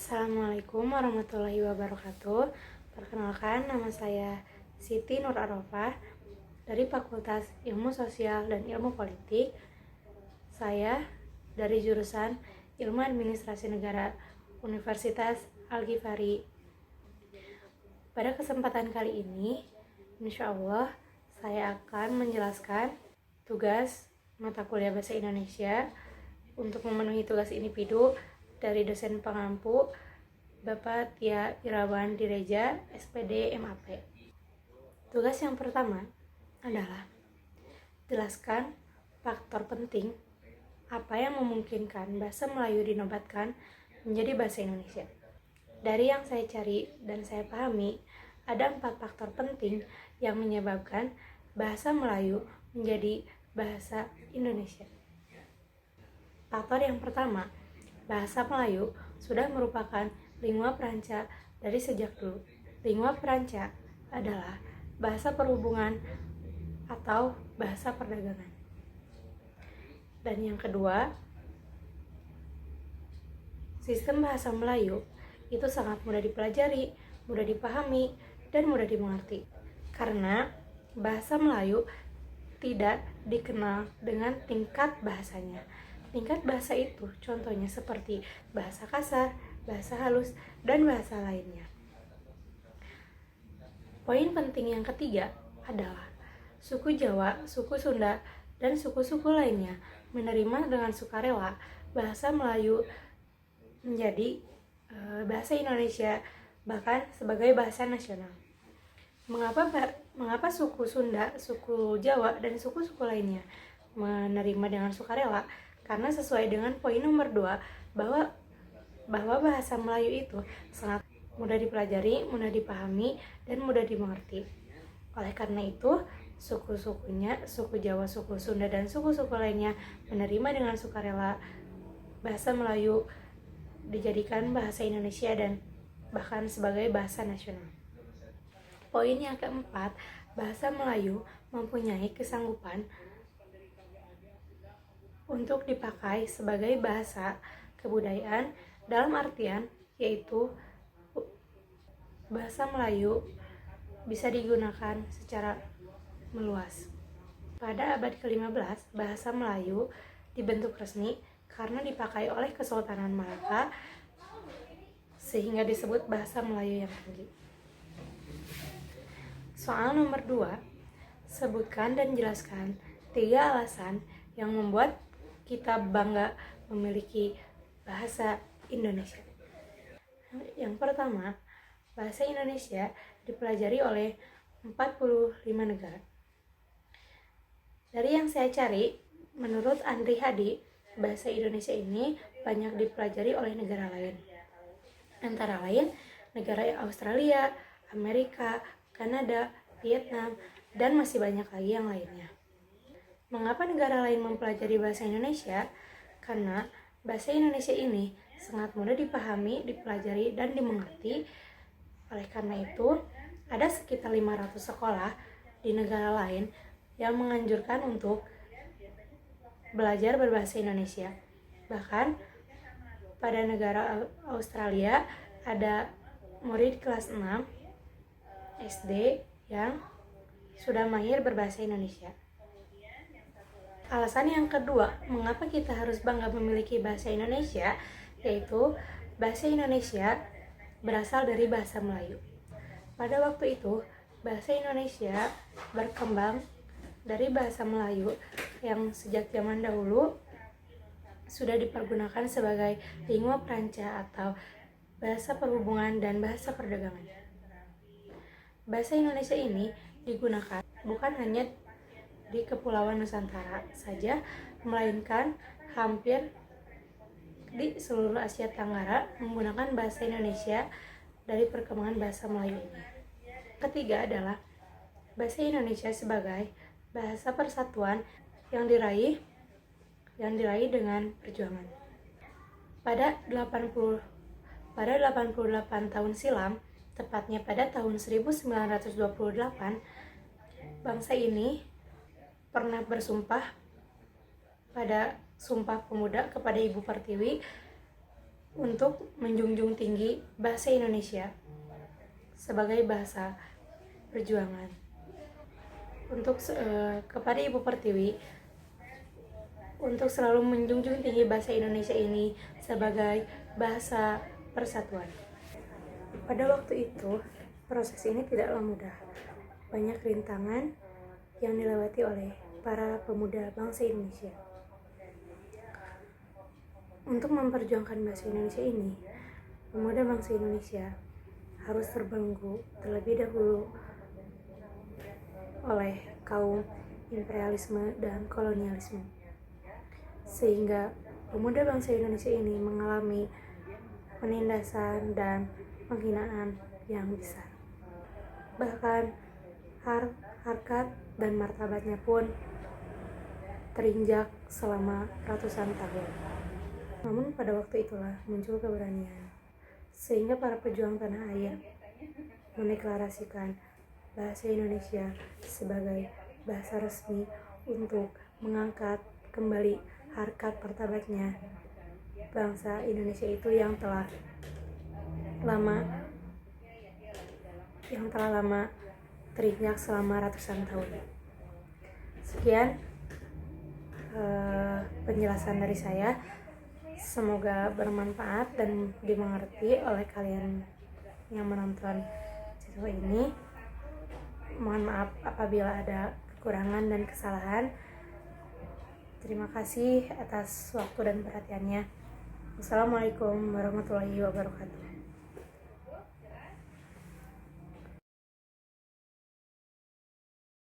Assalamualaikum warahmatullahi wabarakatuh. Perkenalkan, nama saya Siti Nur Arofah dari Fakultas Ilmu Sosial dan Ilmu Politik. Saya dari jurusan Ilmu Administrasi Negara Universitas Al-Ghifari. Pada kesempatan kali ini, insya Allah saya akan menjelaskan tugas mata kuliah Bahasa Indonesia untuk memenuhi tugas individu dari dosen pengampu Bapak Tia Irawan Direja, SPD MAP. Tugas yang pertama adalah jelaskan faktor penting apa yang memungkinkan bahasa Melayu dinobatkan menjadi bahasa Indonesia. Dari yang saya cari dan saya pahami, ada 4 faktor penting yang menyebabkan bahasa Melayu menjadi bahasa Indonesia. Faktor yang pertama, bahasa Melayu sudah merupakan lingua franca dari sejak dulu. Lingua franca adalah bahasa perhubungan atau bahasa perdagangan. Dan yang kedua, sistem bahasa Melayu itu sangat mudah dipelajari, mudah dipahami, dan mudah dimengerti. Karena bahasa Melayu tidak dikenal dengan tingkat bahasanya. Tingkat bahasa itu contohnya seperti bahasa kasar, bahasa halus, dan bahasa lainnya. Poin penting yang ketiga adalah suku Jawa, suku Sunda, dan suku-suku lainnya menerima dengan sukarela bahasa Melayu menjadi bahasa Indonesia, bahkan sebagai bahasa nasional. Mengapa suku Sunda, suku Jawa, dan suku-suku lainnya menerima dengan sukarela? Karena sesuai dengan poin nomor 2 bahwa bahasa Melayu itu sangat mudah dipelajari, mudah dipahami, dan mudah dimengerti. Oleh karena itu, suku-sukunya, suku Jawa, suku Sunda, dan suku-suku lainnya menerima dengan sukarela bahasa Melayu dijadikan bahasa Indonesia dan bahkan sebagai bahasa nasional. Poin yang keempat, bahasa Melayu mempunyai kesanggupan untuk dipakai sebagai bahasa kebudayaan dalam artian yaitu bahasa Melayu bisa digunakan secara meluas. Pada abad ke-15, bahasa Melayu dibentuk resmi karena dipakai oleh Kesultanan Malaka sehingga disebut bahasa Melayu yang tinggi. Soal nomor 2, sebutkan dan jelaskan 3 alasan yang membuat kita bangga memiliki bahasa Indonesia. Yang pertama, bahasa Indonesia dipelajari oleh 45 negara. Dari yang saya cari, menurut Andri Hadi, bahasa Indonesia ini banyak dipelajari oleh negara lain. Antara lain, negara Australia, Amerika, Kanada, Vietnam, dan masih banyak lagi yang lainnya. Mengapa negara lain mempelajari bahasa Indonesia? Karena bahasa Indonesia ini sangat mudah dipahami, dipelajari, dan dimengerti. Oleh karena itu, ada sekitar 500 sekolah di negara lain yang menganjurkan untuk belajar berbahasa Indonesia. Bahkan pada negara Australia ada murid kelas 6 SD yang sudah mahir berbahasa Indonesia. Alasan yang kedua, mengapa kita harus bangga memiliki bahasa Indonesia, yaitu bahasa Indonesia berasal dari bahasa Melayu. Pada waktu itu, bahasa Indonesia berkembang dari bahasa Melayu yang sejak zaman dahulu sudah dipergunakan sebagai lingua franca atau bahasa perhubungan dan bahasa perdagangan. Bahasa Indonesia ini digunakan bukan hanya di Kepulauan Nusantara saja, melainkan hampir di seluruh Asia Tenggara menggunakan bahasa Indonesia dari perkembangan bahasa Melayu ini. Ketiga adalah bahasa Indonesia sebagai bahasa persatuan yang diraih dengan perjuangan. Pada 88 tahun silam, tepatnya pada tahun 1928, bangsa ini pernah bersumpah pada Sumpah Pemuda kepada Ibu Pertiwi untuk menjunjung tinggi bahasa Indonesia sebagai bahasa perjuangan. Untuk kepada Ibu Pertiwi, untuk selalu menjunjung tinggi bahasa Indonesia ini sebagai bahasa persatuan. Pada waktu itu, proses ini tidaklah mudah. Banyak rintangan yang dilewati oleh para pemuda bangsa Indonesia. Untuk memperjuangkan bahasa Indonesia ini, pemuda bangsa Indonesia harus terbelenggu terlebih dahulu oleh kaum imperialisme dan kolonialisme, sehingga pemuda bangsa Indonesia ini mengalami penindasan dan penghinaan yang besar. Bahkan harkat dan martabatnya pun terinjak selama ratusan tahun. Namun pada waktu itulah muncul keberanian, sehingga para pejuang tanah air mendeklarasikan bahasa Indonesia sebagai bahasa resmi untuk mengangkat kembali harkat martabatnya bangsa Indonesia itu yang telah lama terinjak selama ratusan tahun. Sekian penjelasan dari saya. Semoga bermanfaat dan dimengerti oleh kalian yang menonton channel ini. Mohon maaf apabila ada kekurangan dan kesalahan. Terima kasih atas waktu dan perhatiannya. Wassalamualaikum warahmatullahi wabarakatuh.